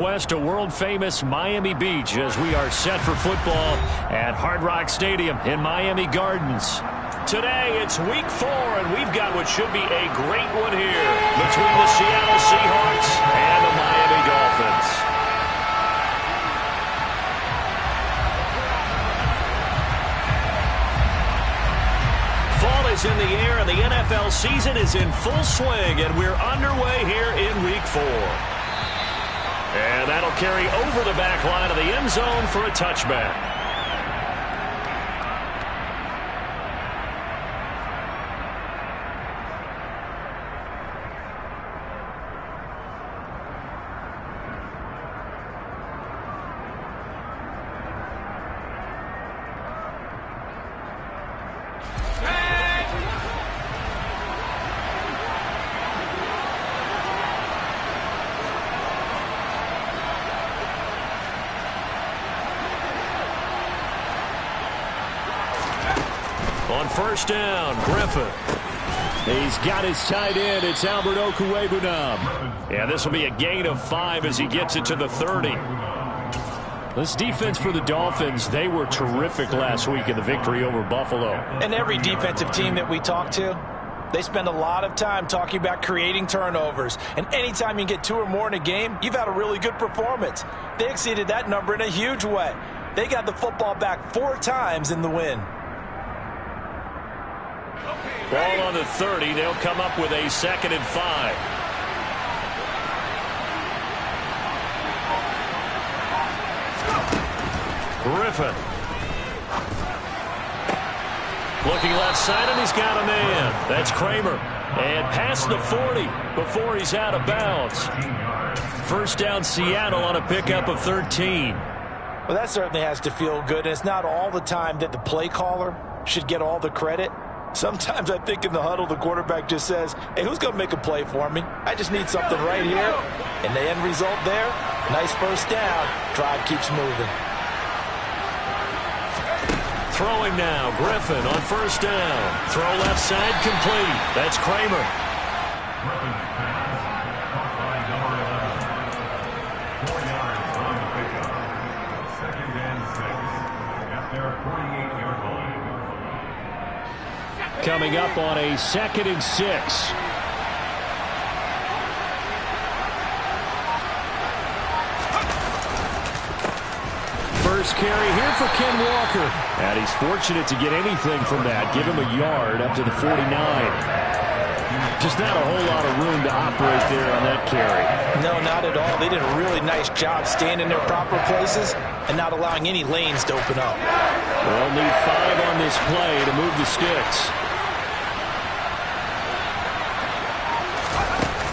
West to world-famous Miami Beach as we are set for football at Hard Rock Stadium in Miami Gardens. Today, it's Week 4, and we've got what should be a great one here between the Seattle Seahawks and the Miami Dolphins. Fall is in the air, and the NFL season is in full swing, and we're underway here in Week 4. And that'll carry over the back line of the end zone for a touchback. On first down, Griffin. He's got his tight end. It's Albert Okwuegbunam. And this will be a gain of 5 as he gets it to the 30. This defense for the Dolphins, they were terrific last week in the victory over Buffalo. And every defensive team that we talk to, they spend a lot of time talking about creating turnovers. And anytime you get 2 or more in a game, you've had a really good performance. They exceeded that number in a huge way. They got the football back 4 times in the win. Ball on the 30. They'll come up with a 2nd and 5. Griffin. Looking left side, and he's got a man. That's Kramer. And past the 40 before he's out of bounds. First down, Seattle on a pickup of 13. Well, that certainly has to feel good. And it's not all the time that the play caller should get all the credit. Sometimes I think in the huddle, the quarterback just says, hey, who's going to make a play for me? I just need something right here. And the end result there, nice first down. Drive keeps moving. Throwing now, Griffin on first down. Throw left side, complete. That's Kramer. Coming up on a 2nd and 6. First carry here for Ken Walker. And he's fortunate to get anything from that. Give him a yard up to the 49. Just not a whole lot of room to operate there on that carry. No, not at all. They did a really nice job staying in their proper places and not allowing any lanes to open up. They'll need 5 on this play to move the sticks.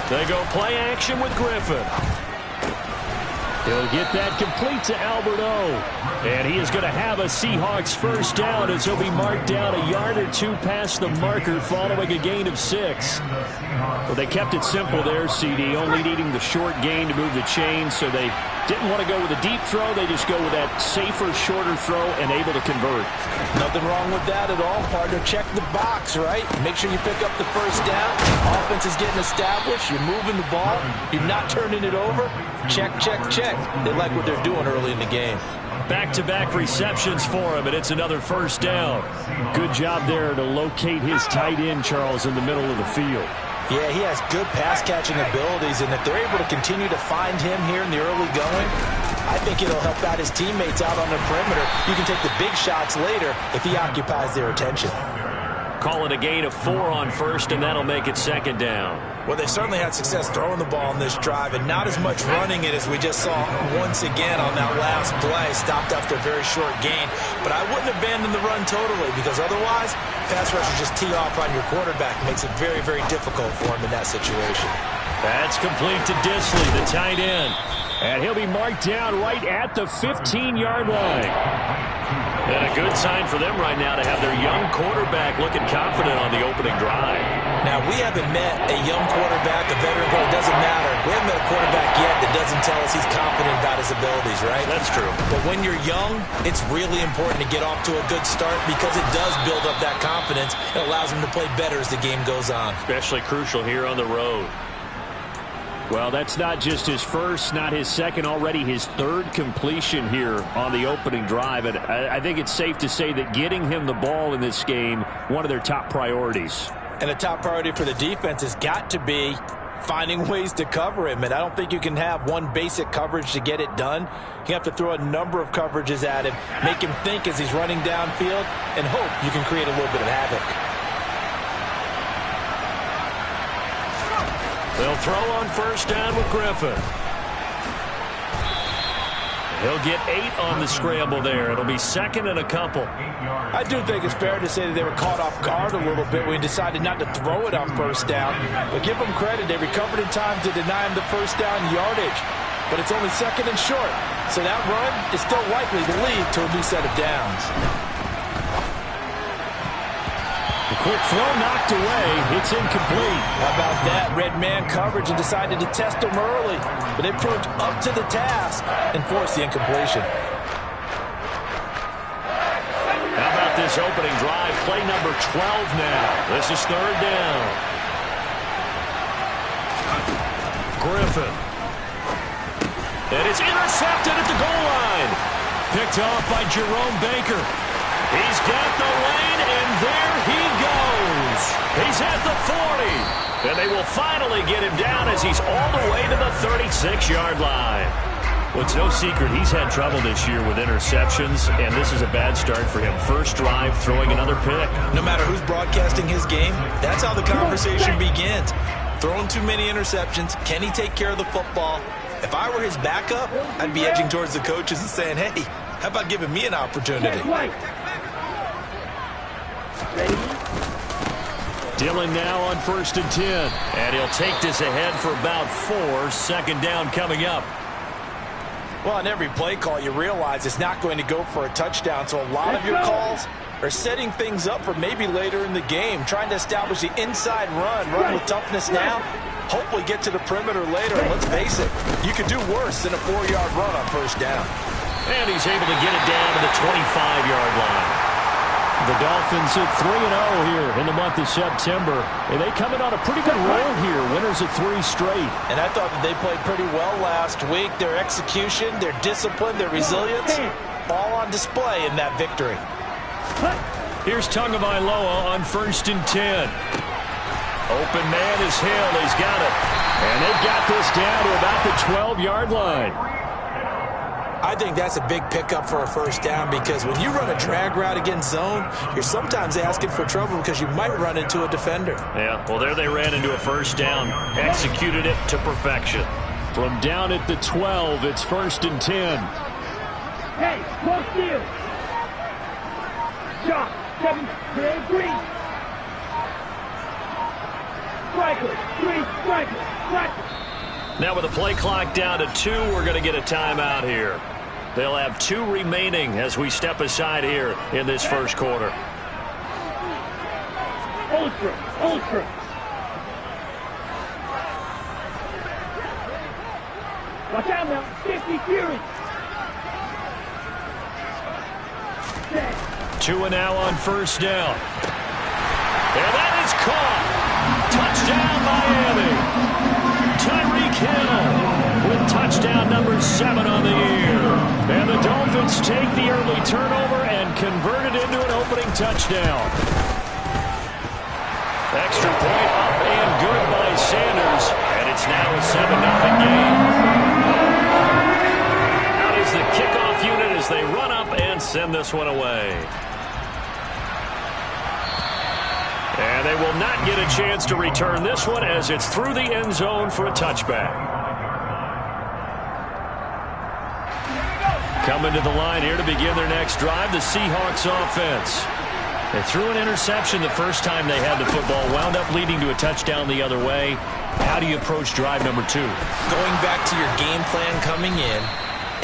They go play action with Griffin. He'll get that complete to Albert O. And he is going to have a Seahawks first down as he'll be marked down a yard or 2 past the marker following a gain of 6. Well, they kept it simple there, CD, only needing the short gain to move the chain, so they didn't want to go with a deep throw. They just go with that safer, shorter throw and able to convert. Nothing wrong with that at all, partner. Check the box, right? Make sure you pick up the first down. Offense is getting established. You're moving the ball. You're not turning it over. Check, check, check. They like what they're doing early in the game. Back-to-back receptions for him, and it's another first down. Good job there to locate his tight end, Charles, in the middle of the field. Yeah, he has good pass-catching abilities, and if they're able to continue to find him here in the early going, I think it'll help out his teammates out on the perimeter. You can take the big shots later if he occupies their attention. Call it a gain of 4 on first, and that'll make it 2nd down. Well, they certainly had success throwing the ball in this drive, and not as much running it as we just saw once again on that last play. Stopped after a very short gain. But I wouldn't abandon the run totally, because otherwise, pass rushers just tee off on your quarterback. Makes it very, very difficult for him in that situation. That's complete to Disley, the tight end. And he'll be marked down right at the 15-yard line. And a good sign for them right now to have their young quarterback looking confident on the opening drive. Now, we haven't met a young quarterback, a veteran quarterback, it doesn't matter. We haven't met a quarterback yet that doesn't tell us he's confident about his abilities, right? That's true. But when you're young, it's really important to get off to a good start because it does build up that confidence. It allows him to play better as the game goes on. Especially crucial here on the road. Well, that's not just his first, not his second, already his third completion here on the opening drive. And I think it's safe to say that getting him the ball in this game, one of their top priorities. And a top priority for the defense has got to be finding ways to cover him. And I don't think you can have one basic coverage to get it done. You have to throw a number of coverages at him, make him think as he's running downfield, and hope you can create a little bit of havoc. They'll throw on first down with Griffin. He'll get 8 on the scramble there. It'll be second and a couple. I do think it's fair to say that they were caught off guard a little bit when we decided not to throw it on first down. But give them credit. They recovered in time to deny him the first down yardage. But it's only second and short. So that run is still likely to lead to a new set of downs. The quick throw knocked away. It's incomplete. How about that? Red man coverage and decided to test him early. But they proved up to the task and forced the incompletion. How about this opening drive? Play number 12 now. This is third down. Griffin. And it's intercepted at the goal line. Picked off by Jerome Baker. He's got the lane, and there he goes. He's at the 40. And they will finally get him down as he's all the way to the 36-yard line. Well, it's no secret he's had trouble this year with interceptions, and this is a bad start for him. First drive, throwing another pick. No matter who's broadcasting his game, that's how the conversation begins. Throwing too many interceptions. Can he take care of the football? If I were his backup, I'd be edging towards the coaches and saying, hey, how about giving me an opportunity? Dillon now on first and 10. And he'll take this ahead for about 4. Second down coming up. Well, on every play call, you realize it's not going to go for a touchdown. So a lot of your calls are setting things up for maybe later in the game, trying to establish the inside run with toughness now, hopefully get to the perimeter later. And let's face it, you could do worse than a 4-yard run on first down. And he's able to get it down to the 25-yard line. The Dolphins at 3-0 here in the month of September. And they come in on a pretty good roll here. Winners of 3 straight. And I thought that they played pretty well last week. Their execution, their discipline, their resilience, all on display in that victory. Here's Tagovailoa on first and 10. Open man is Hill. He's got it. And they've got this down to about the 12-yard line. I think that's a big pickup for a first down because when you run a drag route against zone, you're sometimes asking for trouble because you might run into a defender. Yeah, well, there they ran into a first down. Executed it to perfection. From down at the 12, it's first and 10. Hey, close deal. Shot, 7, green. Striker. Now with the play clock down to 2, we're going to get a timeout here. They'll have 2 remaining as we step aside here in this first quarter. Ultra. Watch out now, 50 Fury. 2 and now on first down. And that is caught. Touchdown, Miami. Tyreek Hill with touchdown number 7 on the year. And the Dolphins take the early turnover and convert it into an opening touchdown. Extra point up and good by Sanders. And it's now a 7-0 game. Out is the kickoff unit as they run up and send this one away. And they will not get a chance to return this one as it's through the end zone for a touchback. Coming to the line here to begin their next drive, the Seahawks offense. They threw an interception the first time they had the football, wound up leading to a touchdown the other way. How do you approach drive number 2? Going back to your game plan coming in,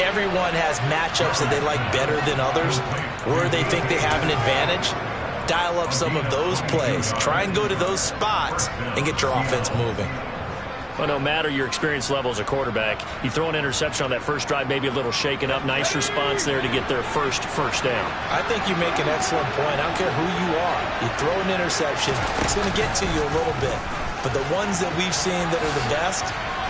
everyone has matchups that they like better than others, where they think they have an advantage. Dial up some of those plays. Try and go to those spots and get your offense moving. Well, no matter your experience level as a quarterback, you throw an interception on that first drive, maybe a little shaken up. Nice response there to get their first down. I think you make an excellent point. I don't care who you are. You throw an interception, it's going to get to you a little bit. But the ones that we've seen that are the best,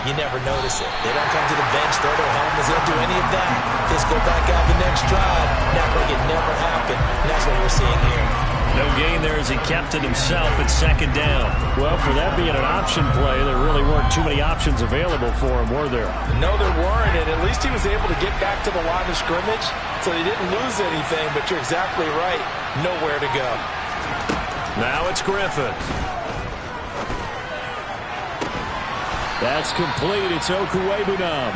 you never notice it. They don't come to the bench, throw their helmets, they don't do any of that. Just go back out the next drive, not like it never happened, and that's what we're seeing here. No gain there as he kept it himself at second down. Well, for that being an option play, there really weren't too many options available for him, were there? No, there weren't, and at least he was able to get back to the line of scrimmage, so he didn't lose anything, but you're exactly right. Nowhere to go. Now it's Griffin. That's complete. It's Okuwebunam.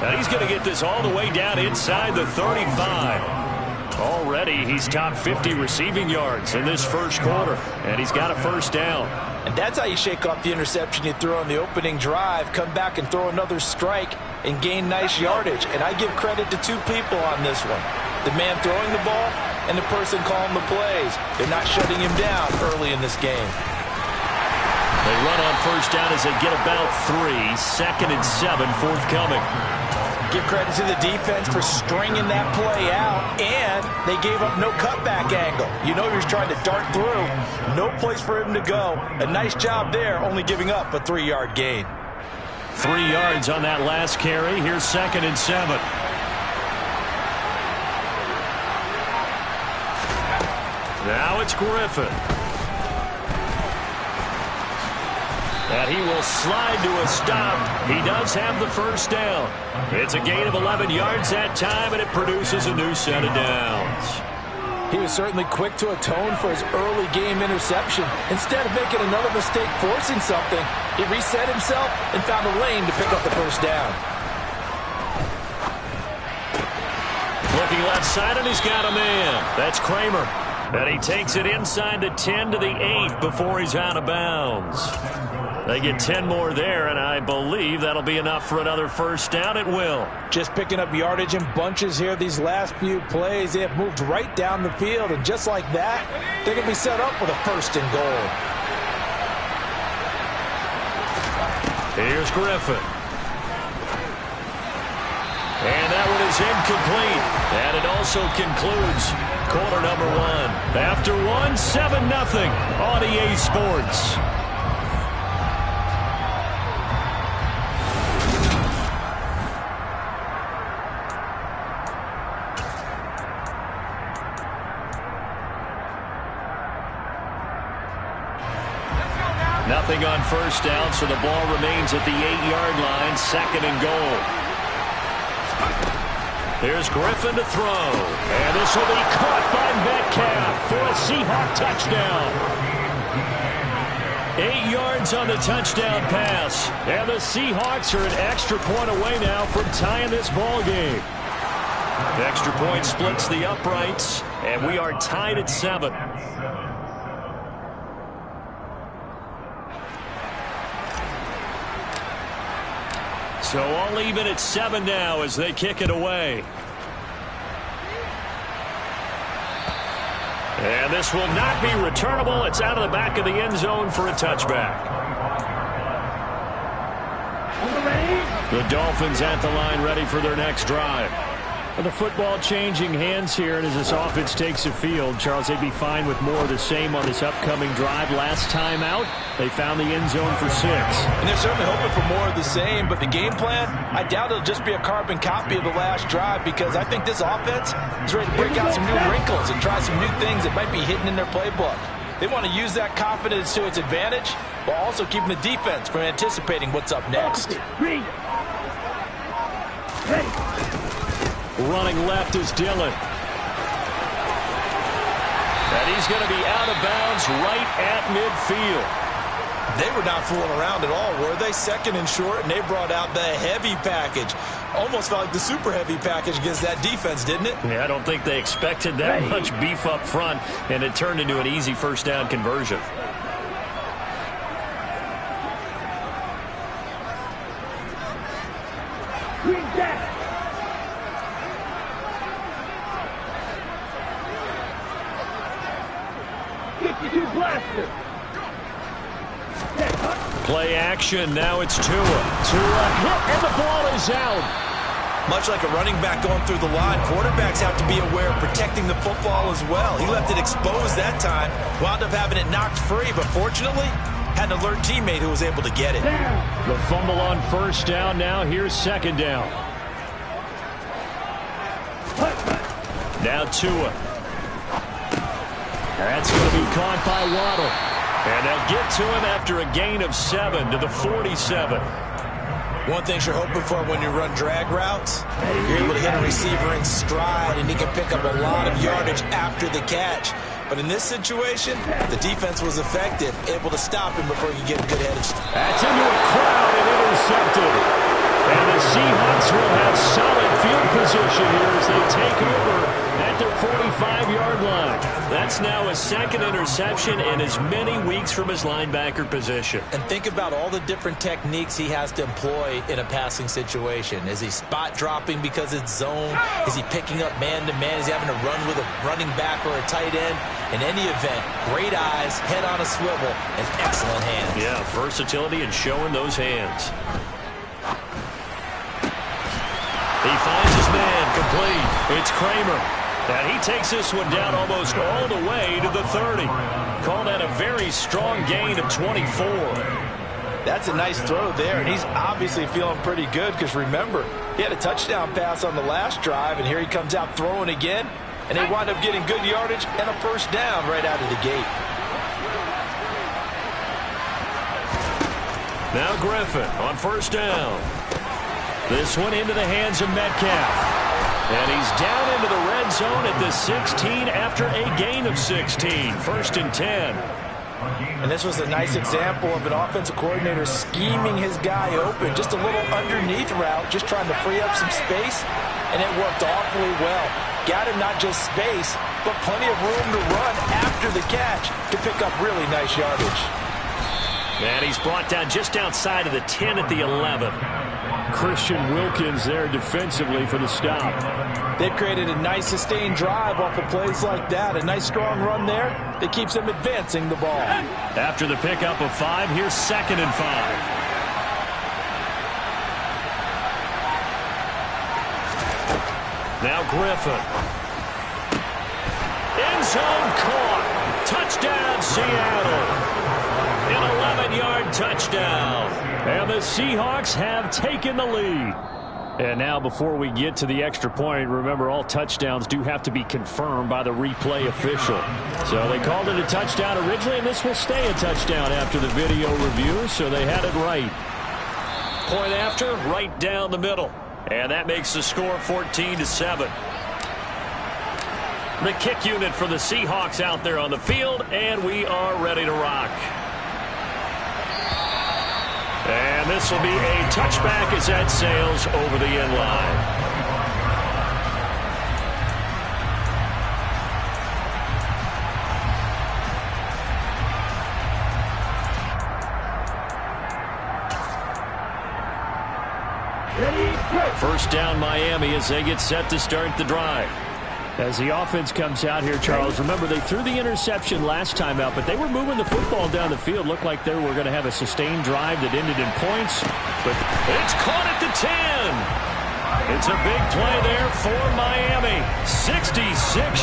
And he's going to get this all the way down inside the 35. Already, he's top 50 receiving yards in this first quarter, and he's got a first down. And that's how you shake off the interception you threw on the opening drive, come back and throw another strike and gain nice yardage. And I give credit to two people on this one. The man throwing the ball and the person calling the plays. They're not shutting him down early in this game. They run on first down as they get about 3. 2nd and 7 forthcoming. Give credit to the defense for stringing that play out, and they gave up no cutback angle. You know he was trying to dart through. No place for him to go. A nice job there, only giving up a 3-yard gain. 3 yards on that last carry. Here's 2nd and 7. Now it's Griffin. And he will slide to a stop. He does have the first down. It's a gain of 11 yards that time, and it produces a new set of downs. He was certainly quick to atone for his early game interception. Instead of making another mistake forcing something, he reset himself and found a lane to pick up the first down. Looking left side, and he's got a man. That's Kramer. And he takes it inside the 10 to the 8 before he's out of bounds. They get 10 more there, and I believe that'll be enough for another first down. It will. Just picking up yardage in bunches here these last few plays. They have moved right down the field, and just like that, they're going to be set up with a first and goal. Here's Griffin. And that one is incomplete. And it also concludes quarter number 1. After 1, 7-0 on EA Sports. Nothing on first down, so the ball remains at the 8-yard line, 2nd and goal. Here's Griffin to throw. And this will be caught by Metcalf for a Seahawk touchdown. 8 yards on the touchdown pass. And the Seahawks are an extra point away now from tying this ball game. The extra point splits the uprights, and we are tied at 7. So all even at 7 now as they kick it away. And this will not be returnable. It's out of the back of the end zone for a touchback. The Dolphins at the line ready for their next drive. Well, the football changing hands here, and as this offense takes the field, Charles, they'd be fine with more of the same on this upcoming drive. Last time out, they found the end zone for 6. And they're certainly hoping for more of the same, but the game plan, I doubt it'll just be a carbon copy of the last drive, because I think this offense is ready to break out some new wrinkles and try some new things that might be hidden in their playbook. They want to use that confidence to its advantage, while also keeping the defense from anticipating what's up next. Running left is Dillon. And he's going to be out of bounds right at midfield. They were not fooling around at all, were they? 2nd and short, and they brought out the heavy package. Almost felt like the super heavy package against that defense, didn't it? Yeah, I don't think they expected that much beef up front, and it turned into an easy first down conversion. Green Jack. Play action. Now it's Tua. Tua hit, and the ball is out. Much like a running back going through the line, quarterbacks have to be aware of protecting the football as well. He left it exposed that time, wound up having it knocked free, but fortunately, had an alert teammate who was able to get it. The fumble on first down now. Here's second down. Now Tua. That's going to be caught by Waddle. And they'll get to him after a gain of 7 to the 47. One thing you're hoping for when you run drag routes, you're able to hit a receiver in stride, and he can pick up a lot of yardage after the catch. But in this situation, the defense was effective, able to stop him before he could get a good head of steam. That's into a crowd and intercepted. And the Seahawks will have solid field position here as they take over at their 45-yard line. That's now a second interception and as many weeks from his linebacker position. And think about all the different techniques he has to employ in a passing situation. Is he spot dropping because it's zone? Is he picking up man-to-man? Is he having to run with a running back or a tight end? In any event, great eyes, head on a swivel, and excellent hands. Yeah, versatility and showing those hands. He finds his man complete. It's Kramer. And he takes this one down almost all the way to the 30. Call that a very strong gain of 24. That's a nice throw there, and he's obviously feeling pretty good because, remember, he had a touchdown pass on the last drive, and here he comes out throwing again, and they wind up getting good yardage and a first down right out of the gate. Now Griffin on first down. This one into the hands of Metcalf. And he's down into the red zone at the 16 after a gain of 16. First and 10. And this was a nice example of an offensive coordinator scheming his guy open. Just a little underneath route, just trying to free up some space. And it worked awfully well. Got him not just space, but plenty of room to run after the catch to pick up really nice yardage. And he's brought down just outside of the 10 at the 11. Christian Wilkins there defensively for the stop. They've created a nice sustained drive off of plays like that. A nice strong run there that keeps them advancing the ball. After the pickup of 5, here's second and 5. Now Griffin. End zone caught. Touchdown Seattle. An 11-yard touchdown. And the Seahawks have taken the lead. And now before we get to the extra point, remember all touchdowns do have to be confirmed by the replay official. So they called it a touchdown originally, and this will stay a touchdown after the video review, so they had it right. Point after, right down the middle. And that makes the score 14-7. The kick unit for the Seahawks out there on the field, and we are ready to rock. And this will be a touchback as that sails over the end line. First down Miami as they get set to start the drive. As the offense comes out here, Charles, remember they threw the interception last time out, but they were moving the football down the field. Looked like they were going to have a sustained drive that ended in points, but it's caught at the 10. It's a big play there for Miami. 66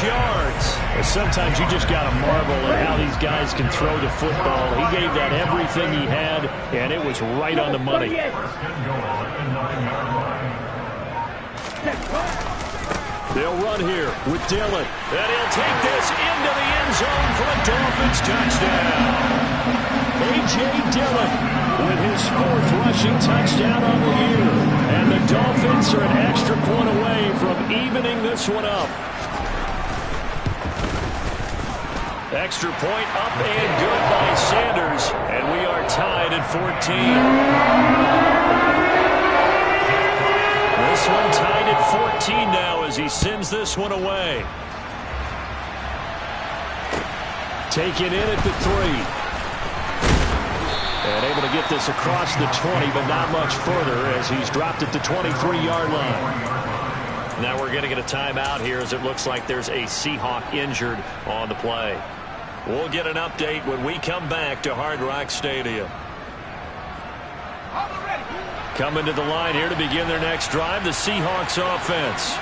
yards. And sometimes you just got to marvel at how these guys can throw the football. He gave that everything he had, and it was right on the money. They'll run here with Dillon. And he'll take this into the end zone for a Dolphins touchdown. A.J. Dillon with his 4th rushing touchdown on the year. And the Dolphins are an extra point away from evening this one up. Extra point up and good by Sanders. And we are tied at 14. This one tied at 14 now as he sends this one away. Taken in at the 3. And able to get this across the 20, but not much further as he's dropped at the 23-yard line. Now we're going to get a timeout here as it looks like there's a Seahawk injured on the play. We'll get an update when we come back to Hard Rock Stadium. Coming to the line here to begin their next drive, the Seahawks offense.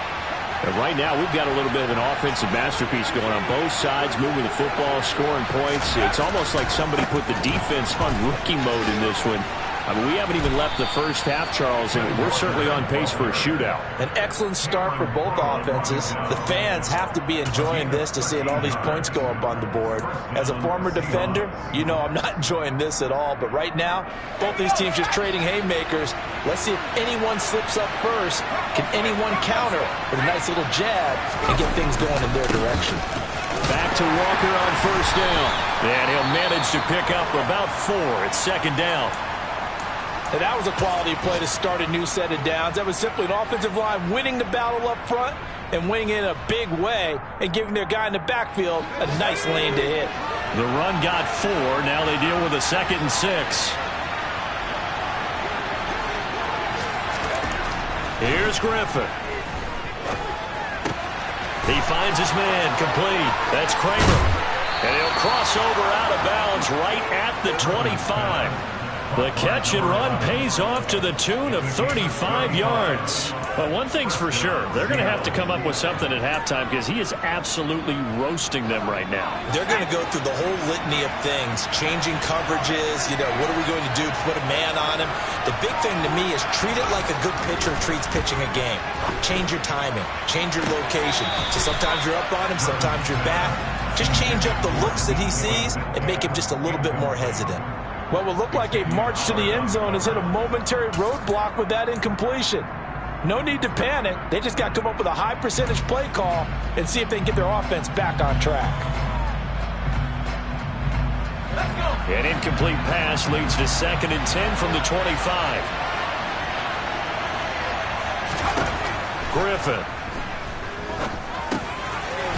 And right now, we've got a little bit of an offensive masterpiece going on both sides, moving the football, scoring points. It's almost like somebody put the defense on rookie mode in this one. I mean, we haven't even left the first half, Charles, and we're certainly on pace for a shootout. An excellent start for both offenses. The fans have to be enjoying this to seeing all these points go up on the board. As a former defender, you know I'm not enjoying this at all. But right now, both these teams just trading haymakers. Let's see if anyone slips up first. Can anyone counter with a nice little jab and get things going in their direction? Back to Walker on first down. And he'll manage to pick up about 4 at second down. And that was a quality play to start a new set of downs. That was simply an offensive line winning the battle up front and winning it in a big way and giving their guy in the backfield a nice lane to hit. The run got 4. Now they deal with a 2nd and 6. Here's Griffin. He finds his man complete. That's Kramer. And he'll cross over out of bounds right at the 25. The catch and run pays off to the tune of 35 yards. But one thing's for sure, they're going to have to come up with something at halftime because he is absolutely roasting them right now. They're going to go through the whole litany of things, changing coverages, what are we going to do to put a man on him? The big thing to me is treat it like a good pitcher treats pitching a game. Change your timing, change your location. So sometimes you're up on him, sometimes you're back. Just change up the looks that he sees and make him just a little bit more hesitant. What will look like a march to the end zone has hit a momentary roadblock with that incompletion. No need to panic. They just got to come up with a high percentage play call and see if they can get their offense back on track. An incomplete pass leads to 2nd and 10 from the 25. Griffin.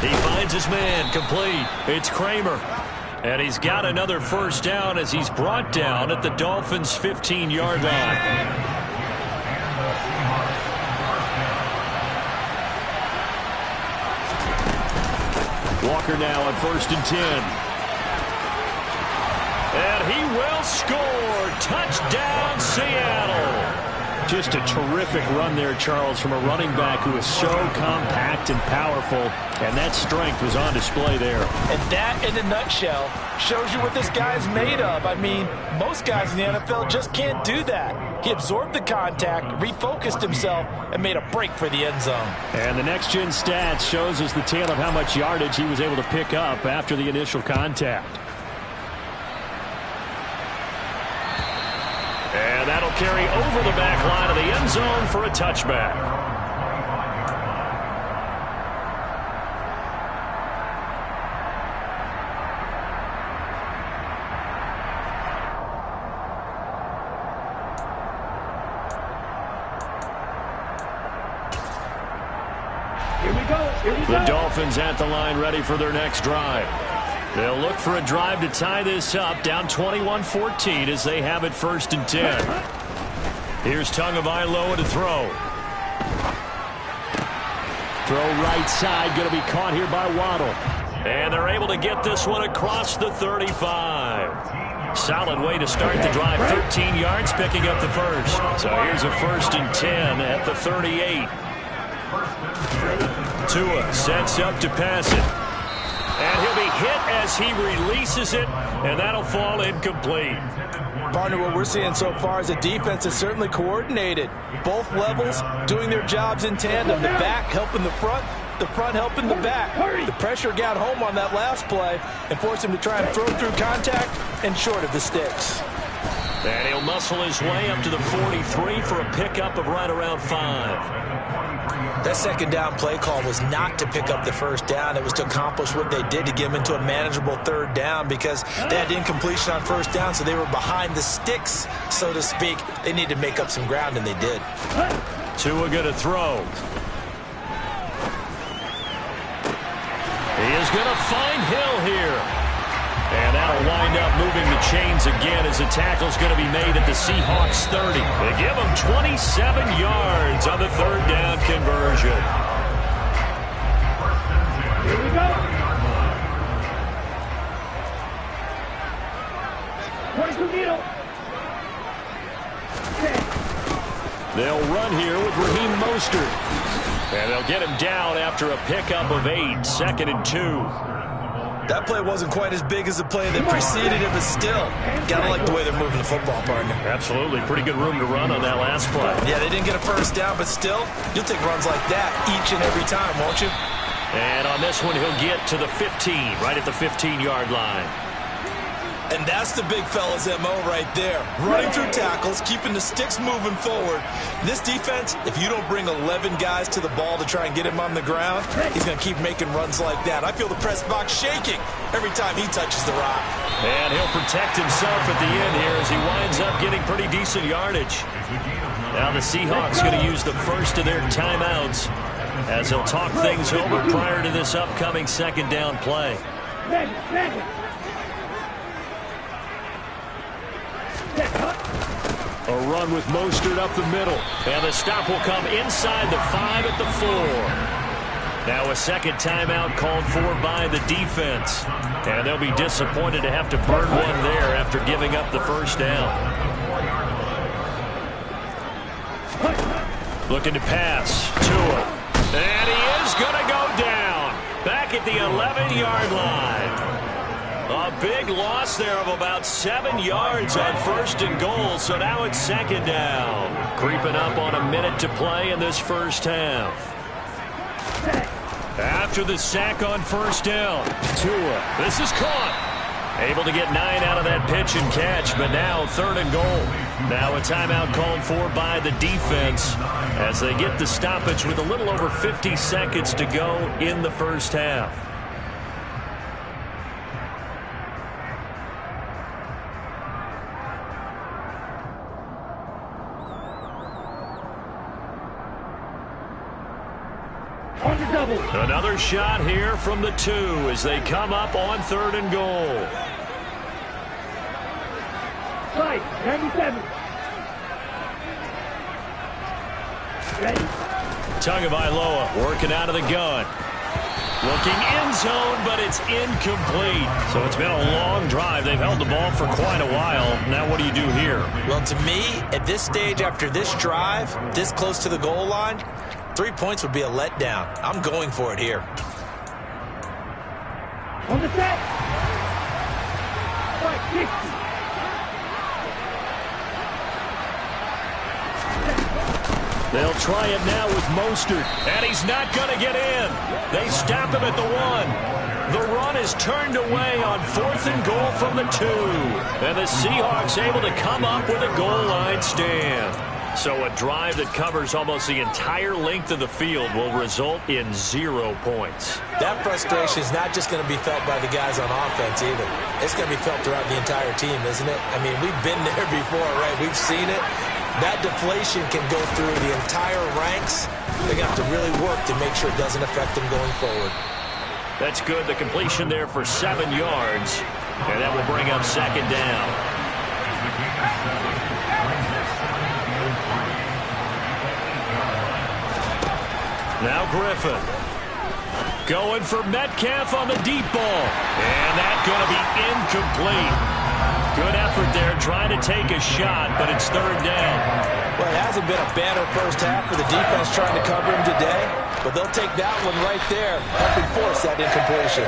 He finds his man complete. It's Kramer. And he's got another first down as he's brought down at the Dolphins' 15-yard line. Walker now on 1st and 10. And he will score. Touchdown, Seattle. Just a terrific run there, Charles, from a running back who is so compact and powerful, and that strength was on display there. And that, in a nutshell, shows you what this guy's made of. I mean, most guys in the NFL just can't do that. He absorbed the contact, refocused himself, and made a break for the end zone. And the next-gen stats shows us the tale of how much yardage he was able to pick up after the initial contact. And that'll carry over the back line of the end zone for a touchback. Here we go. The Dolphins at the line ready for their next drive. They'll look for a drive to tie this up, down 21-14 as they have it 1st and 10. Here's Tagovailoa to throw. Throw right side, going to be caught here by Waddle. And they're able to get this one across the 35. Solid way to start the drive, 13 yards, picking up the first. So here's a 1st and 10 at the 38. Tua sets up to pass it. And he'll be hit as he releases it, and that'll fall incomplete. Partner, what we're seeing so far is the defense is certainly coordinated. Both levels doing their jobs in tandem. The back helping the front helping the back. The pressure got home on that last play and forced him to try and throw through contact and short of the sticks. And he'll muscle his way up to the 43 for a pickup of right around 5. That 2nd down play call was not to pick up the 1st down. It was to accomplish what they did to get them into a manageable 3rd down because they had incompletion on 1st down, so they were behind the sticks, so to speak. They needed to make up some ground, and they did. Tua going to throw. He is going to find Hill here. And that'll wind up moving the chains again as the tackle's going to be made at the Seahawks 30. They give him 27 yards on the 3rd down conversion. Here we go. They'll run here with Raheem Mostert. And they'll get him down after a pickup of 8, 2nd and 2. That play wasn't quite as big as the play that preceded it, but still, gotta like the way they're moving the football, partner. Absolutely. Pretty good room to run on that last play. Yeah, they didn't get a first down, but still, you'll take runs like that each and every time, won't you? And on this one, he'll get to the 15, right at the 15-yard line. And that's the big fella's MO right there. Running through tackles, keeping the sticks moving forward. This defense, if you don't bring 11 guys to the ball to try and get him on the ground, he's going to keep making runs like that. I feel the press box shaking every time he touches the rock. And he'll protect himself at the end here as he winds up getting pretty decent yardage. Now the Seahawks going to use the first of their timeouts as they'll talk things over prior to this upcoming second down play. A run with Mostert up the middle. And the stop will come inside the 5 at the 4. Now a second timeout called for by the defense. And they'll be disappointed to have to burn one there after giving up the first down. Looking to pass. Tua. And he is going to go down. Back at the 11-yard line. A big loss there of about 7 yards on 1st and goal, so now it's 2nd down. Creeping up on a minute to play in this first half. After the sack on 1st down, Tua, this is caught. Able to get 9 out of that pitch and catch, but now 3rd and goal. Now a timeout called for by the defense as they get the stoppage with a little over 50 seconds to go in the first half. Another shot here from the 2 as they come up on 3rd and goal. Right, 97. Ready. Tagovailoa working out of the gun. Looking end zone, but it's incomplete. So it's been a long drive. They've held the ball for quite a while. Now what do you do here? Well, to me, at this stage after this drive, this close to the goal line, 3 points would be a letdown. I'm going for it here. On the set. Right, 60. They'll try it now with Mostert, and he's not going to get in. They stop him at the 1. The run is turned away on 4th and goal from the 2. And the Seahawks able to come up with a goal line stand. So a drive that covers almost the entire length of the field will result in 0 points. That frustration is not just going to be felt by the guys on offense either. It's going to be felt throughout the entire team, isn't it? I mean, we've been there before, right? We've seen it. That deflation can go through the entire ranks. They're going to have to really work to make sure it doesn't affect them going forward. That's good. The completion there for 7 yards. And that will bring up 2nd down. Now Griffin. Going for Metcalf on the deep ball. And that's going to be incomplete. Good effort there trying to take a shot, but it's 3rd down. Well, it hasn't been a banner first half for the defense trying to cover him today, but they'll take that one right there, helping force that incompletion.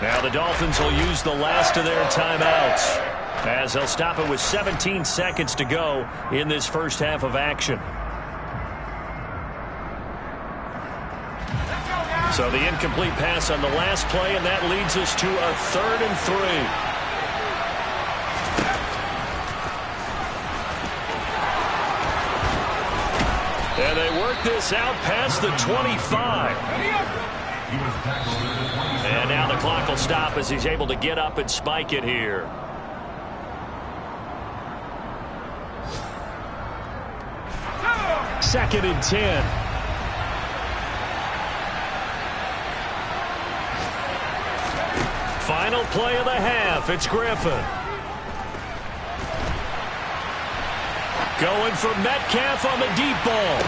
Now the Dolphins will use the last of their timeouts as they'll stop it with 17 seconds to go in this first half of action. So the incomplete pass on the last play, and that leads us to a 3rd and 3. And they work this out past the 25. And now the clock will stop as he's able to get up and spike it here. Second and 10. Final play of the half. It's Griffin. Going for Metcalf on the deep ball.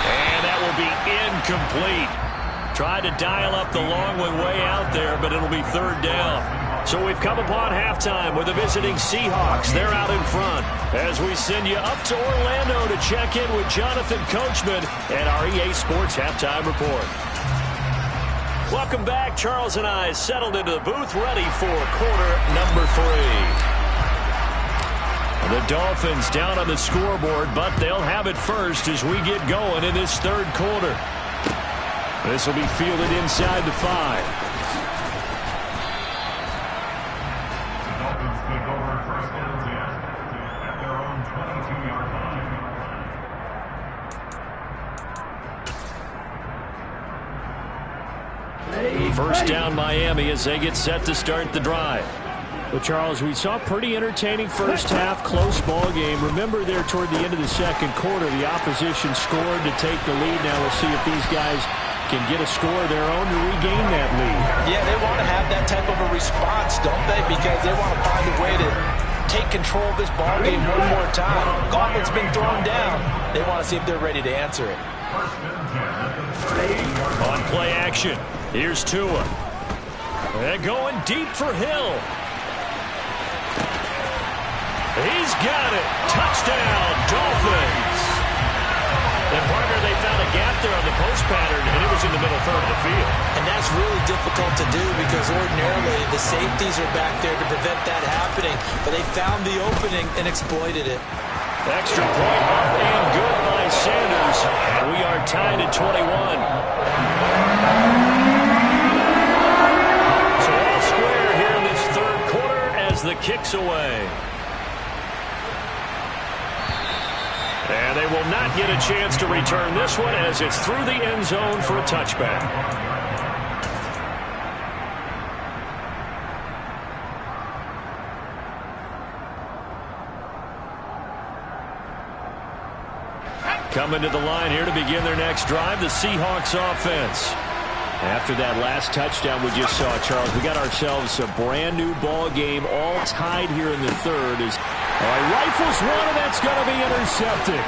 And that will be incomplete. Tried to dial up the long one way out there, but it'll be 3rd down. So we've come upon halftime with the visiting Seahawks. They're out in front as we send you up to Orlando to check in with Jonathan Coachman and our EA Sports Halftime Report. Welcome back. Charles and I settled into the booth ready for quarter number 3. The Dolphins down on the scoreboard, but they'll have it first as we get going in this third quarter. This will be fielded inside the 5. First down Miami as they get set to start the drive. Well, Charles, we saw a pretty entertaining first half, close ball game. Remember there toward the end of the second quarter, the opposition scored to take the lead. Now we'll see if these guys can get a score of their own to regain that lead. Yeah, they want to have that type of a response, don't they? Because they want to find a way to take control of this ball game one more time. Gauntlet's been thrown down. They want to see if they're ready to answer it. On play action, here's Tua. They're going deep for Hill. He's got it. Touchdown, Dolphins. And partner, they found a gap there on the post pattern, and it was in the middle third of the field. And that's really difficult to do because ordinarily the safeties are back there to prevent that happening. But they found the opening and exploited it. Extra point up and good by Sanders. And we are tied at 21. So all square here in this third quarter as the kick's away. And they will not get a chance to return this one as it's through the end zone for a touchback. Coming to the line here to begin their next drive, the Seahawks offense. After that last touchdown we just saw, Charles, we got ourselves a brand new ball game, all tied here in the third. Rifles one, and that's going to be intercepted.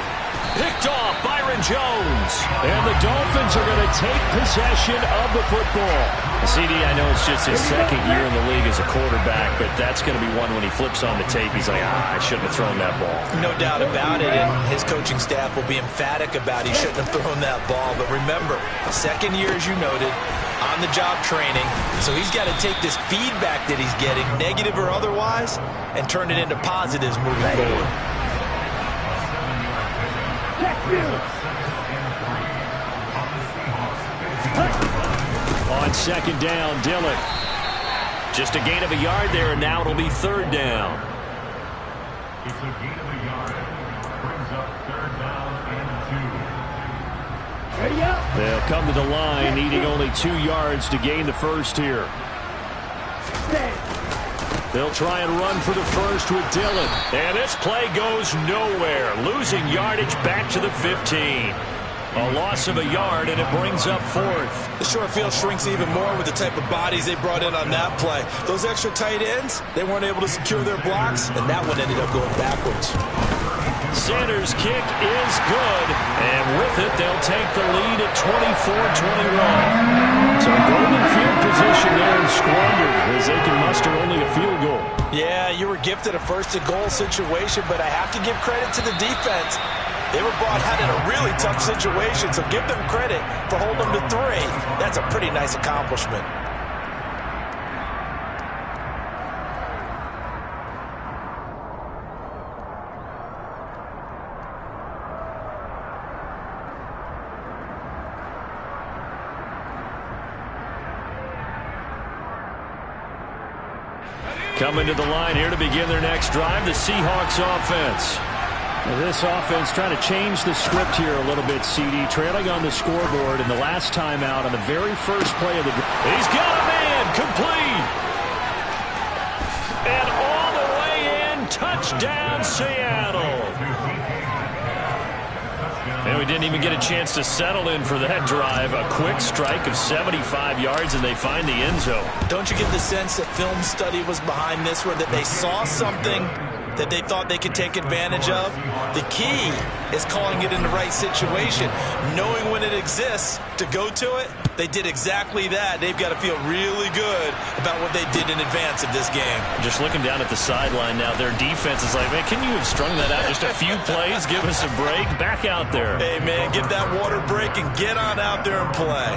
Picked off, Byron Jones. And the Dolphins are going to take possession of the football. CD, I know it's just his second year in the league as a quarterback, but that's going to be one when he flips on the tape. He's like, I shouldn't have thrown that ball. No doubt about it, and his coaching staff will be emphatic about he shouldn't have thrown that ball. But remember, second year, as you noted, on-the-job training. So he's got to take this feedback that he's getting, negative or otherwise, and turn it into positives moving forward. On second down, Dillon. Just a gain of a yard there, and now it'll be third down. It's a gain of a yard. Brings up third down and 2. They'll come to the line, needing only 2 yards to gain the first here. They'll try and run for the first with Dillon. And this play goes nowhere. Losing yardage back to the 15. A loss of a yard, and it brings up fourth. The short field shrinks even more with the type of bodies they brought in on that play. Those extra tight ends, they weren't able to secure their blocks, and that one ended up going backwards. Sanders' kick is good, and with it, they'll take the lead at 24-21. So golden field position there and squandered as they can muster only a field goal. Yeah, you were gifted a first-and-goal situation, but I have to give credit to the defense. They were brought out in a really tough situation, so give them credit for holding them to 3. That's a pretty nice accomplishment. Coming to the line here to begin their next drive, the Seahawks offense. This offense trying to change the script here a little bit, CD. Trailing on the scoreboard in the last time out on the very first play of the drive. He's got a man, complete. And all the way in, touchdown Seattle. And we didn't even get a chance to settle in for that drive. A quick strike of 75 yards, and they find the end zone. Don't you get the sense that film study was behind this one, that they saw something that they thought they could take advantage of. The key is calling it in the right situation, knowing when it exists to go to it. They did exactly that. They've got to feel really good about what they did in advance of this game. Just looking down at the sideline now, their defense is like, man, can you have strung that out just a few plays? Give us a break. Back out there. Hey, man, get that water break and get on out there and play.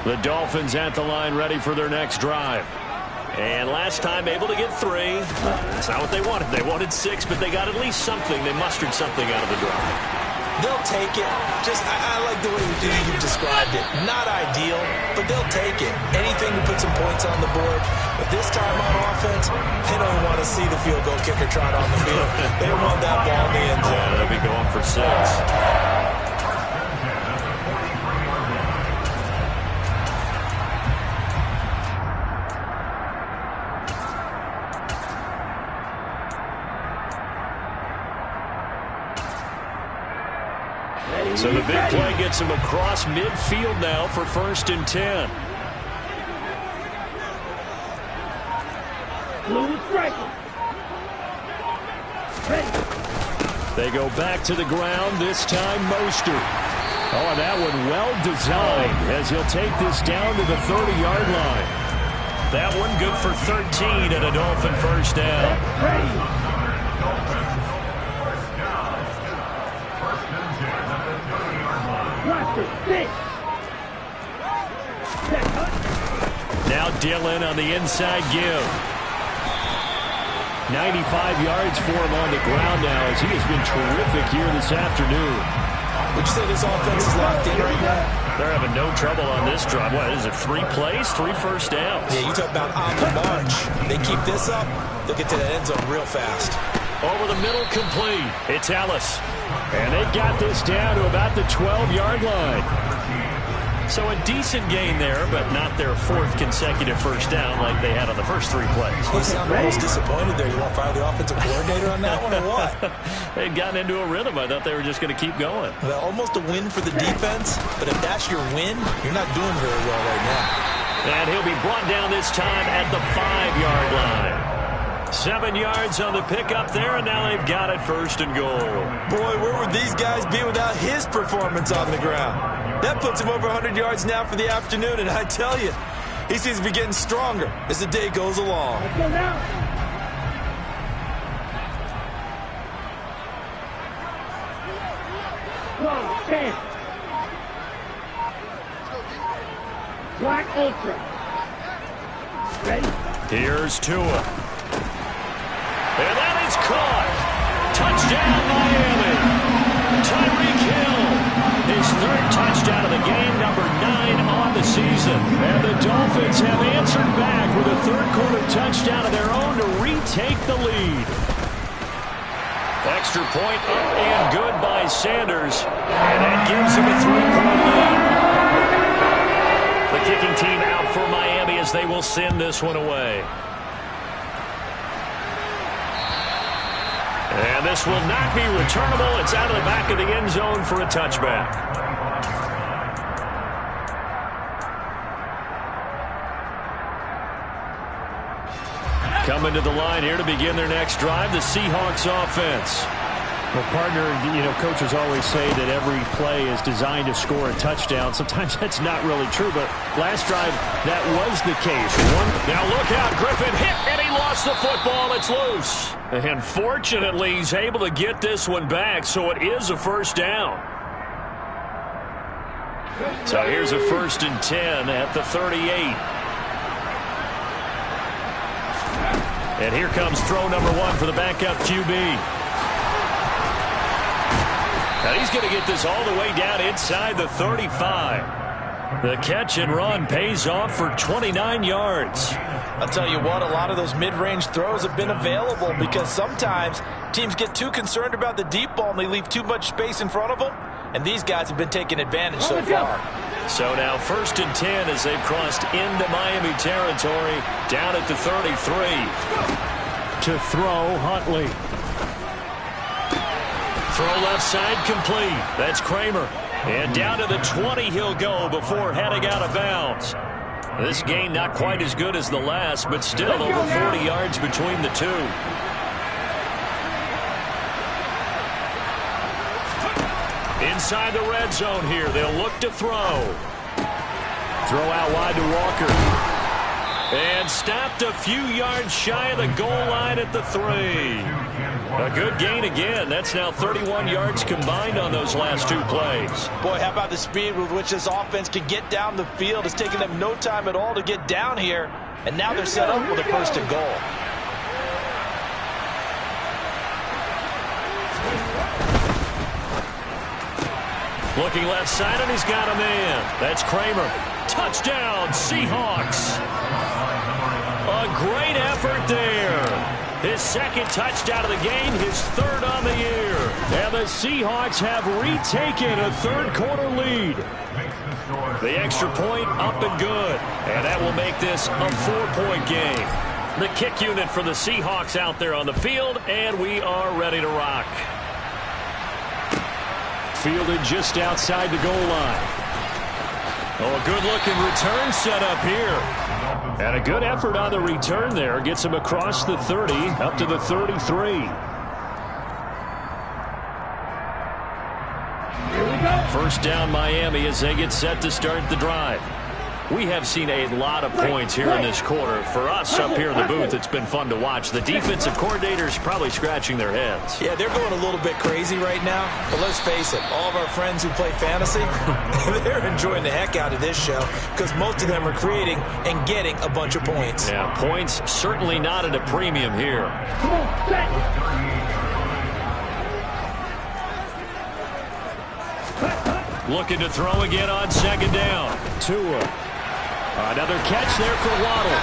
The Dolphins at the line ready for their next drive. And last time able to get 3. That's not what they wanted. They wanted 6, but they got at least something. They mustered something out of the drive. They'll take it. I like the way you described it. Not ideal, but they'll take it. Anything to put some points on the board. But this time on offense, they don't want to see the field goal kicker trot on the field. They want that ball in the end zone. Yeah, they'll be going for 6. So the big play gets him across midfield now for 1st and 10. They go back to the ground, this time Mostert. Oh, and that one well designed as he'll take this down to the 30-yard line. That one good for 13 and a Dolphin first down. Now Dillon on the inside give. 95 yards for him on the ground now as he has been terrific here this afternoon. Would you say this offense is locked in right now? They're having no trouble on this drive. What is it, 3 plays, 3 first downs? Yeah, you talk about on the march. They keep this up, they'll get to the end zone real fast. Over the middle, complete. It's Ellis. And they've got this down to about the 12-yard line. So a decent gain there, but not their 4th consecutive first down like they had on the first 3 plays. You sound almost disappointed there. You want to fire the offensive coordinator on that one or what? They'd gotten into a rhythm. I thought they were just going to keep going. Well, almost a win for the defense, but if that's your win, you're not doing very well right now. And he'll be brought down this time at the 5-yard line. 7 yards on the pickup there, and now they've got it 1st and goal. Boy, where would these guys be without his performance on the ground? That puts him over 100 yards now for the afternoon, and I tell you, he seems to be getting stronger as the day goes along. Let's go now. Long, 10. Black Ultra. Ready? Here's Tua. And that is caught. Touchdown, Miami. Tyreek Hill, his 3rd touchdown of the game, number 9 on the season. And the Dolphins have answered back with a 3rd-quarter touchdown of their own to retake the lead. Extra point up and good by Sanders. And that gives him a 3-point lead. The kicking team out for Miami as they will send this one away. And this will not be returnable. It's out of the back of the end zone for a touchback. Coming to the line here to begin their next drive, the Seahawks offense. Well, partner, coaches always say that every play is designed to score a touchdown. Sometimes that's not really true, but last drive, that was the case. Now look out, Griffin hit, and he lost the football. It's loose. And fortunately, he's able to get this one back, so it is a 1st down. So here's a 1st and 10 at the 38. And here comes throw number 1 for the backup QB. Now he's going to get this all the way down inside the 35. The catch and run pays off for 29 yards. I'll tell you what, a lot of those mid-range throws have been available because sometimes teams get too concerned about the deep ball and they leave too much space in front of them. And these guys have been taking advantage so far. So now 1st and 10 as they've crossed into Miami territory down at the 33. To throw, Huntley. Throw left side complete. That's Kramer. And down to the 20 he'll go before heading out of bounds. This gain not quite as good as the last, but still over 40 yards between the two. Inside the red zone here. They'll look to throw. Throw out wide to Walker. And stopped a few yards shy of the goal line at the 3. A good gain again. That's now 31 yards combined on those last two plays. Boy, how about the speed with which this offense can get down the field? It's taken them no time at all to get down here. And now they're set up with a first and goal. Looking left side, and he's got a man. That's Kramer. Touchdown, Seahawks. A great effort there. His second touchdown of the game, his third on the year. And the Seahawks have retaken a third-quarter lead. The extra point up and good. And that will make this a 4-point game. The kick unit for the Seahawks out there on the field, and we are ready to rock. Fielded just outside the goal line. Oh, a good-looking return set up here. And a good effort on the return there. Gets him across the 30, up to the 33. First down Miami as they get set to start the drive. We have seen a lot of points here in this quarter. For us up here in the booth, it's been fun to watch. The defensive coordinators probably scratching their heads. Yeah, they're going a little bit crazy right now. But let's face it, all of our friends who play fantasy, they're enjoying the heck out of this show because most of them are creating and getting a bunch of points. Yeah, points certainly not at a premium here. Looking to throw again on second down. Tua. Another catch there for Waddle.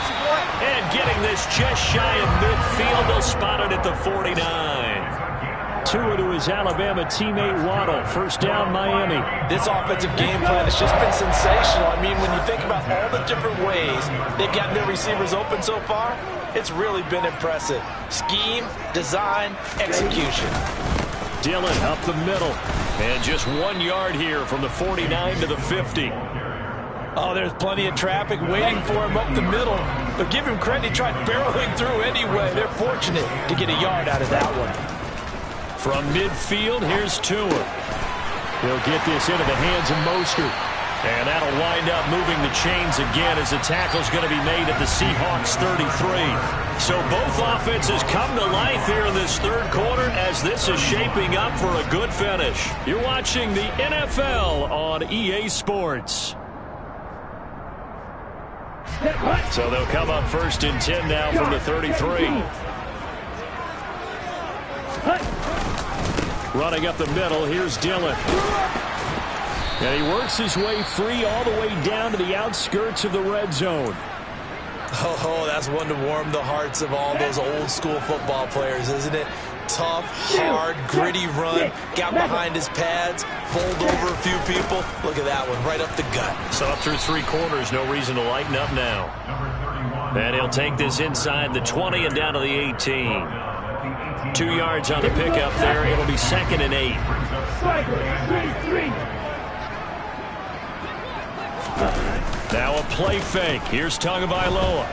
And getting this just shy of midfield. They'll spot it at the 49. Tua to his Alabama teammate Waddle. First down Miami. This offensive game plan has just been sensational. I mean, when you think about all the different ways they've gotten their receivers open so far, it's really been impressive. Scheme, design, execution. Dillon up the middle. And just 1 yard here from the 49 to the 50. Oh, there's plenty of traffic waiting for him up the middle. But give him credit, he tried barreling through anyway. They're fortunate to get a yard out of that one. From midfield, here's Tua. He'll get this into the hands of Mostert. And that'll wind up moving the chains again as the tackle's going to be made at the Seahawks 33. So both offenses come to life here in this third quarter as this is shaping up for a good finish. You're watching the NFL on EA Sports. So they'll come up first and 10 now from the 33. Running up the middle, here's Dillon. And he works his way free all the way down to the outskirts of the red zone. Oh, that's one to warm the hearts of all those old school football players, isn't it? Tough, hard, gritty run. Got behind his pads, bowled over a few people. Look at that one, right up the gut. So up through three quarters, no reason to lighten up now. And he'll take this inside the 20 and down to the 18. 2 yards on the pickup there. It'll be 2nd and 8. Now a play fake. Here's Tagovailoa.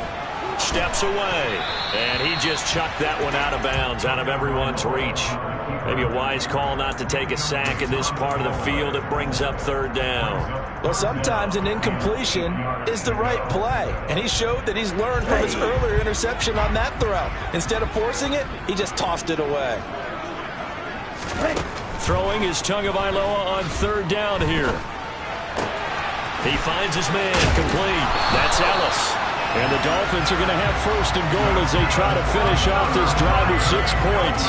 Steps away. And he just chucked that one out of bounds, out of everyone's reach. Maybe a wise call not to take a sack in this part of the field. It brings up third down. Well, sometimes an incompletion is the right play. And he showed that he's learned from his earlier interception on that throw. Instead of forcing it, he just tossed it away. Throwing is Tagovailoa on third down here. He finds his man complete. That's Ellis. And the Dolphins are going to have first and goal as they try to finish off this drive with 6 points.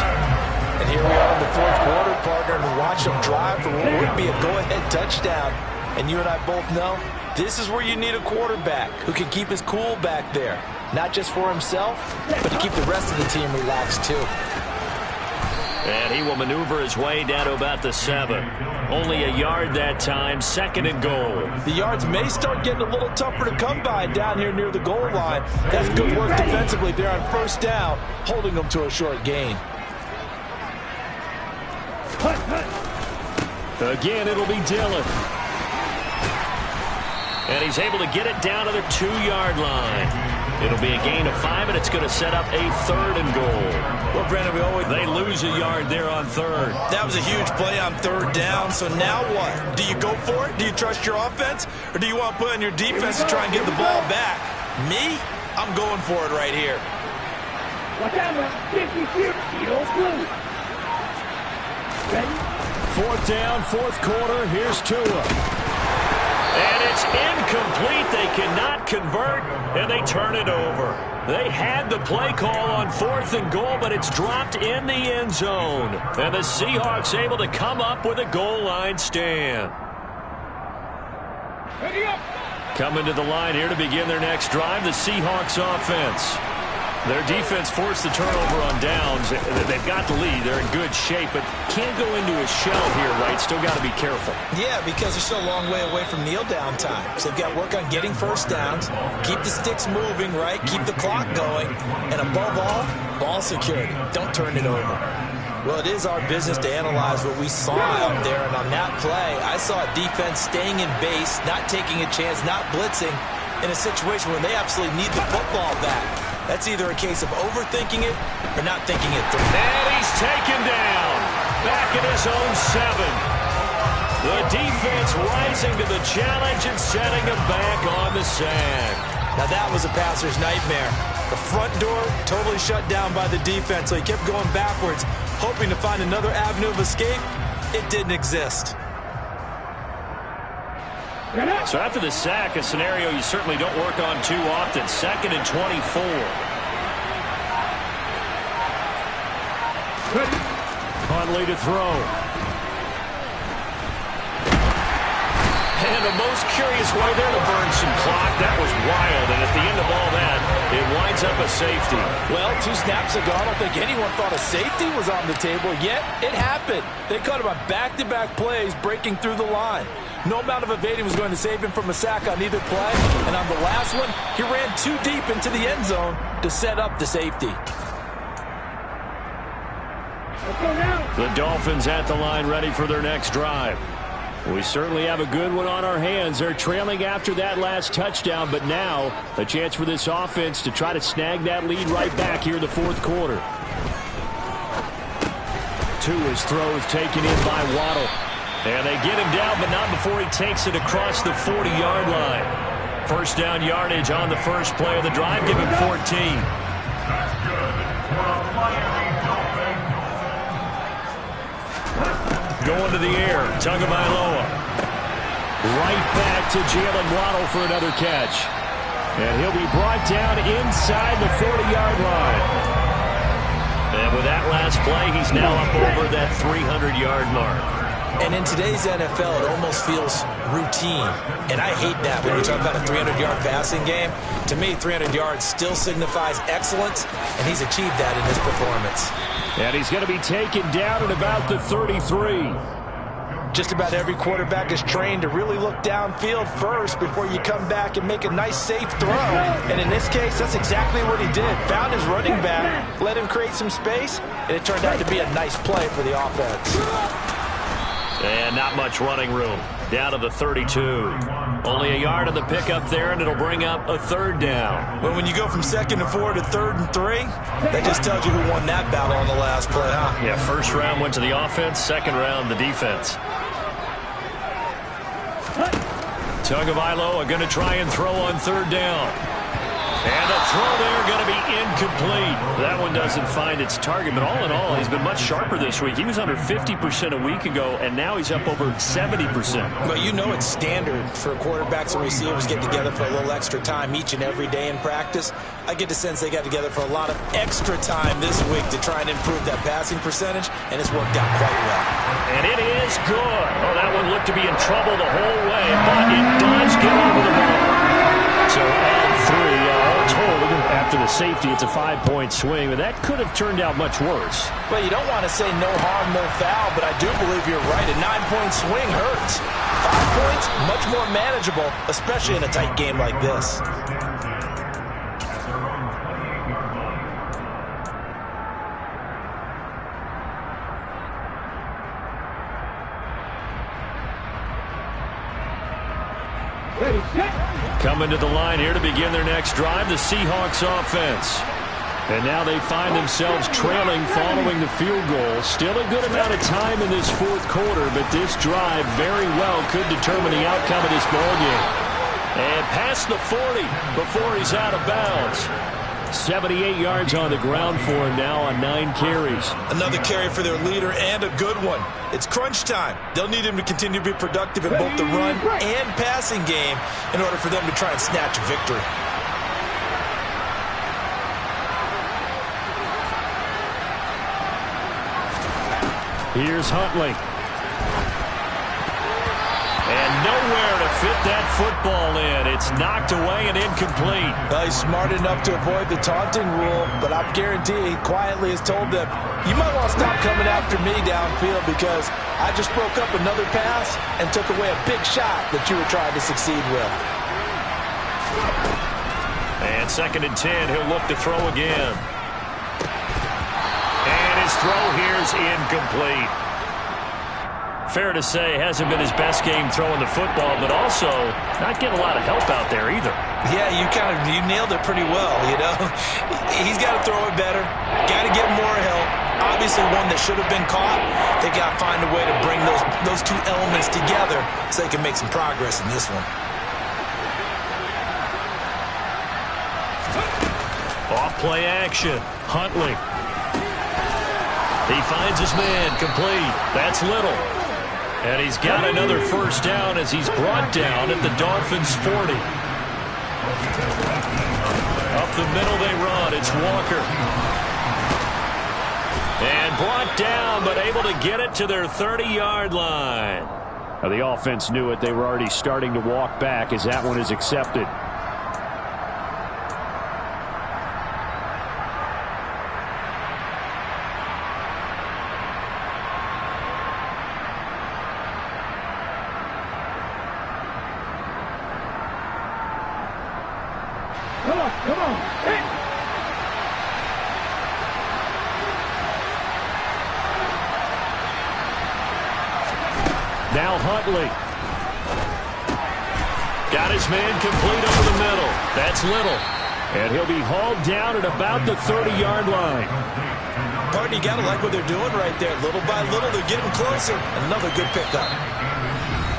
And here we are in the fourth quarter, partner, and watch them drive for what would be a go-ahead touchdown. And you and I both know this is where you need a quarterback who can keep his cool back there. Not just for himself, but to keep the rest of the team relaxed too. And he will maneuver his way down to about the 7. Only a yard that time, 2nd and goal. The yards may start getting a little tougher to come by down here near the goal line. That's good work defensively there on first down, holding them to a short gain. Again, it'll be Dillon. And he's able to get it down to the 2-yard line. It'll be a gain of 5, and it's going to set up a 3rd and goal. Well, Brandon, they lose a yard there on 3rd. That was a huge play on 3rd down. So now what? Do you go for it? Do you trust your offense? Or do you want to put on your defense to try and get the ball back? Me? I'm going for it right here. Watch out, man. 50-50. Blue. Ready? 4th down, 4th quarter. Here's Tua. And it's incomplete. They cannot convert, and they turn it over. They had the play call on 4th and goal, but it's dropped in the end zone. And the Seahawks able to come up with a goal line stand. Ready up. Coming to the line here to begin their next drive, the Seahawks offense. Their defense forced the turnover on downs. They've got the lead. They're in good shape, but can't go into a shell here, right? Still got to be careful. Yeah, because they're still a long way away from kneel down time. So they've got to work on getting first downs, keep the sticks moving, right? Keep the clock going. And above all, ball security. Don't turn it over. Well, it is our business to analyze what we saw out there. And on that play, I saw a defense staying in base, not taking a chance, not blitzing in a situation where they absolutely need the football back. That's either a case of overthinking it or not thinking it through. And he's taken down. Back at his own 7. The defense rising to the challenge and setting him back on the sand. Now that was a passer's nightmare. The front door totally shut down by the defense, so he kept going backwards, hoping to find another avenue of escape. It didn't exist. So after the sack, a scenario you certainly don't work on too often. 2nd and 24. Huntley to throw. And the most curious way there to burn some clock. That was wild. And at the end of all that, it winds up a safety. Well, 2 snaps ago, I don't think anyone thought a safety was on the table, yet it happened. They caught him on back-to-back plays breaking through the line. No amount of evading was going to save him from a sack on either play. And on the last one, he ran too deep into the end zone to set up the safety. The Dolphins at the line ready for their next drive. We certainly have a good one on our hands. They're trailing after that last touchdown, but now a chance for this offense to try to snag that lead right back here in the 4th quarter. Tua's throw is taken in by Waddle. And they get him down, but not before he takes it across the 40-yard line. First down yardage on the first play of the drive. Give him 14. That's good for a Miami Dolphins. Going to the air. Tagovailoa. Right back to Jalen Waddle for another catch. And he'll be brought down inside the 40-yard line. And with that last play, he's now up over that 300-yard mark. And in today's NFL, it almost feels routine. And I hate that when you talk about a 300-yard passing game. To me, 300 yards still signifies excellence, and he's achieved that in his performance. And he's going to be taken down at about the 33. Just about every quarterback is trained to really look downfield first before you come back and make a nice, safe throw. And in this case, that's exactly what he did. Found his running back, let him create some space, and it turned out to be a nice play for the offense. And not much running room. Down to the 32. Only a yard on the pickup there, and it'll bring up a 3rd down. But when you go from 2nd and 4 to 3rd and 3, that just tells you who won that battle on the last play, huh? Yeah, first round went to the offense, second round the defense. Tagovailoa going to try and throw on 3rd down. And the throw there going to be incomplete. That one doesn't find its target, but all in all, he's been much sharper this week. He was under 50% a week ago, and now he's up over 70%. But you know it's standard for quarterbacks and receivers get together for a little extra time each and every day in practice. I get the sense they got together for a lot of extra time this week to try and improve that passing percentage, and it's worked out quite well. And it is good. Oh, that one looked to be in trouble the whole way, but it does get over the ball. So add 3. All told, after the safety, it's a 5-point swing, but that could have turned out much worse. Well, you don't want to say no harm, no foul, but I do believe you're right. A 9-point swing hurts. 5 points, much more manageable, especially in a tight game like this. Ready, set. Coming to the line here to begin their next drive, the Seahawks offense. And now they find themselves trailing following the field goal. Still a good amount of time in this fourth quarter, but this drive very well could determine the outcome of this ballgame. And past the 40 before he's out of bounds. 78 yards on the ground for him now on 9 carries. Another carry for their leader and a good one. It's crunch time. They'll need him to continue to be productive in both the run and passing game in order for them to try and snatch a victory. Here's Huntley. And nowhere to fit that football in. It's knocked away and incomplete. Well, he's smart enough to avoid the taunting rule, but I guarantee he quietly has told them, you might want to stop coming after me downfield because I just broke up another pass and took away a big shot that you were trying to succeed with. And 2nd and 10, he'll look to throw again. And his throw here's incomplete. Fair to say, hasn't been his best game throwing the football, but also not getting a lot of help out there either. Yeah, you nailed it pretty well, you know. He's got to throw it better. Got to get more help. Obviously one that should have been caught. They got to find a way to bring those two elements together so they can make some progress in this one. Off play action. Huntley. He finds his man complete. That's Little. And he's got another first down as he's brought down at the Dolphins' 40. Up the middle they run. It's Walker. And brought down, but able to get it to their 30-yard line. Now, the offense knew it. They were already starting to walk back as that one is accepted. Come on. Hit. Now Huntley. Got his man complete over the middle. That's Little. And he'll be hauled down at about the 30-yard line. Pardon, you got to like what they're doing right there. Little by little, they're getting closer. Another good pickup.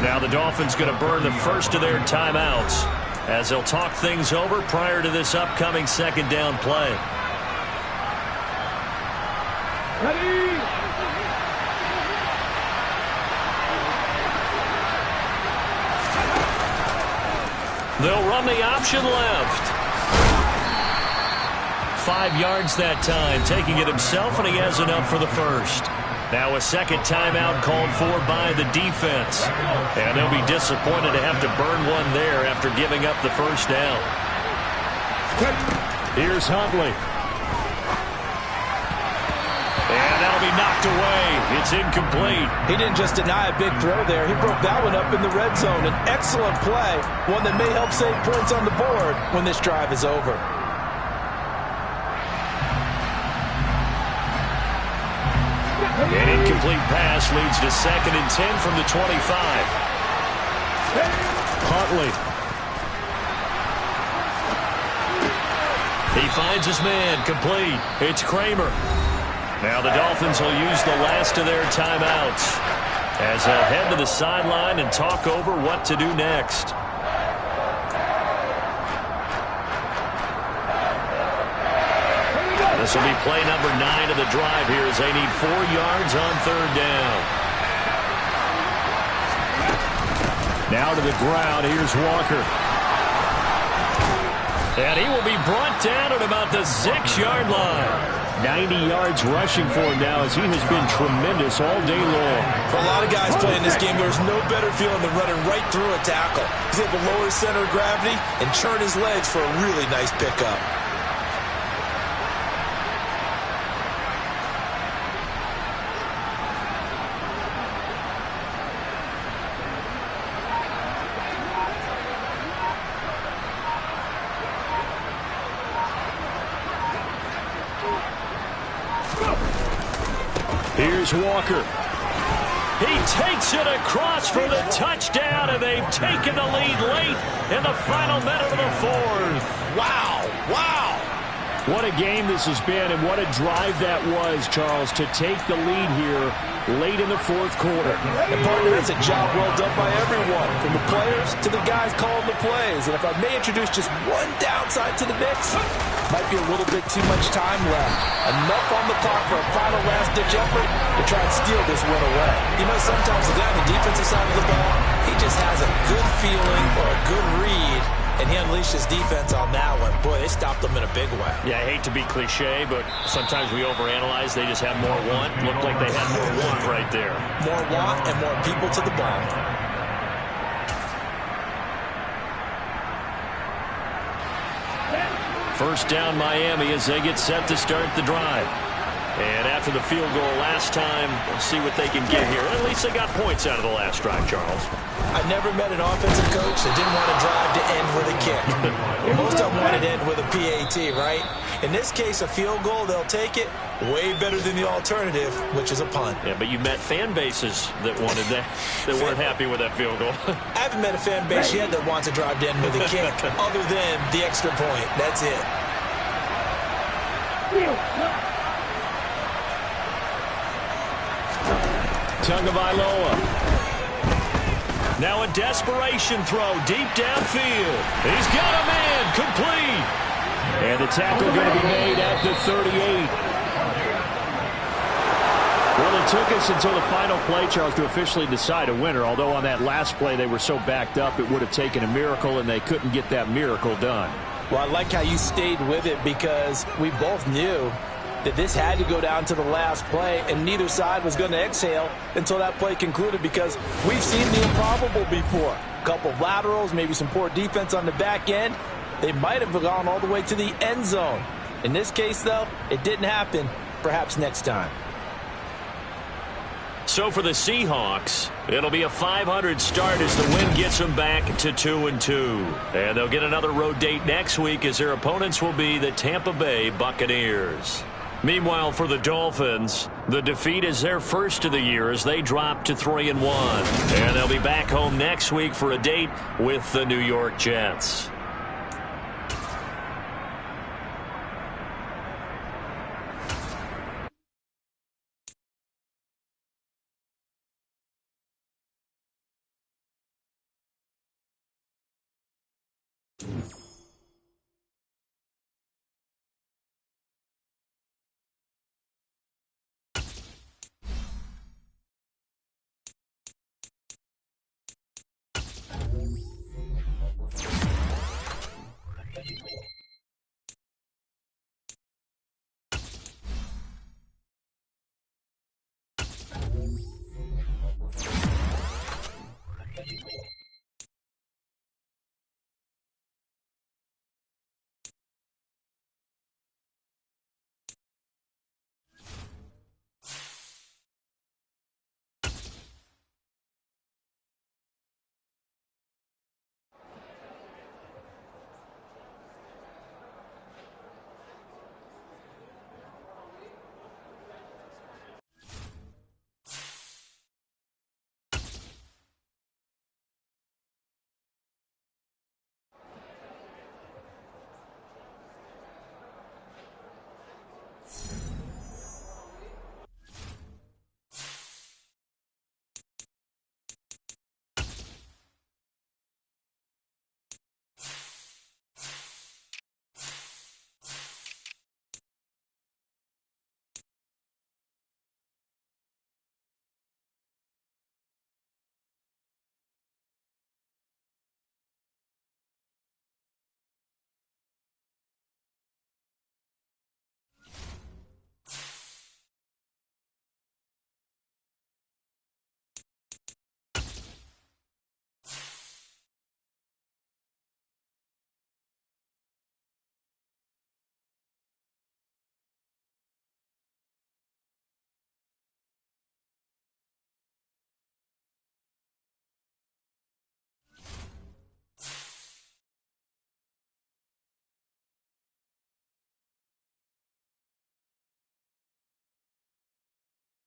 Now the Dolphins going to burn the first of their timeouts as they'll talk things over prior to this upcoming 2nd down play. Ready. They'll run the option left. 5 yards that time, taking it himself, and he has enough for the first. Now a second timeout called for by the defense. And they'll be disappointed to have to burn one there after giving up the first down. Here's Huntley. And that'll be knocked away. It's incomplete. He didn't just deny a big throw there. He broke that one up in the red zone. An excellent play, one that may help save points on the board when this drive is over. An incomplete pass leads to 2nd and 10 from the 25. Huntley. He finds his man complete. It's Kramer. Now the Dolphins will use the last of their timeouts as they'll head to the sideline and talk over what to do next. This will be play number 9 of the drive here as they need 4 yards on 3rd down. Now to the ground. Here's Walker. And he will be brought down at about the 6-yard line. 90 yards rushing for him now as he has been tremendous all day long. For a lot of guys playing this game, there's no better feeling than running right through a tackle. He's able to lower his center of gravity and churn his legs for a really nice pickup. Here's Walker. He takes it across for the touchdown, and they've taken the lead late in the final minute of the fourth. Wow, wow. What a game this has been, and what a drive that was, Charles, to take the lead here late in the fourth quarter. And partner, that's a job well done by everyone, from the players to the guys calling the plays. And if I may introduce just one downside to the mix, might be a little bit too much time left. Enough on the clock for a final last-ditch effort to try and steal this win away. You know, sometimes the guy on the defensive side of the ball, he just has a good feeling or a good read, and he unleashed his defense on that one. Boy, they stopped them in a big way. Yeah, I hate to be cliche, but sometimes we overanalyze. They just have more want. Looked like they had more want right there. More want and more people to the ball. First down Miami as they get set to start the drive. And after the field goal last time, we'll see what they can get here. At least they got points out of the last drive, Charles. I never met an offensive coach that didn't want a drive to end with a kick. Most of them wanted to end with a PAT, right? In this case, a field goal, they'll take it. Way better than the alternative, which is a punt. Yeah, but you met fan bases that wanted that, that weren't happy with that field goal. I haven't met a fan base yet that wants a drive to end with a kick, other than the extra point. That's it. Tagovailoa. Now a desperation throw deep downfield. He's got a man complete. And the tackle going to be made at the 38. Well, it took us until the final play, Charles, to officially decide a winner. Although on that last play they were so backed up, it would have taken a miracle, and they couldn't get that miracle done. Well, I like how you stayed with it, because we both knew that this had to go down to the last play, and neither side was going to exhale until that play concluded, because we've seen the improbable before. A couple of laterals, maybe some poor defense on the back end. They might have gone all the way to the end zone. In this case, though, it didn't happen. Perhaps next time. So for the Seahawks, it'll be a 500 start as the win gets them back to 2-2. And they'll get another road date next week, as their opponents will be the Tampa Bay Buccaneers. Meanwhile, for the Dolphins, the defeat is their first of the year as they drop to 3-1. And they'll be back home next week for a date with the New York Jets. You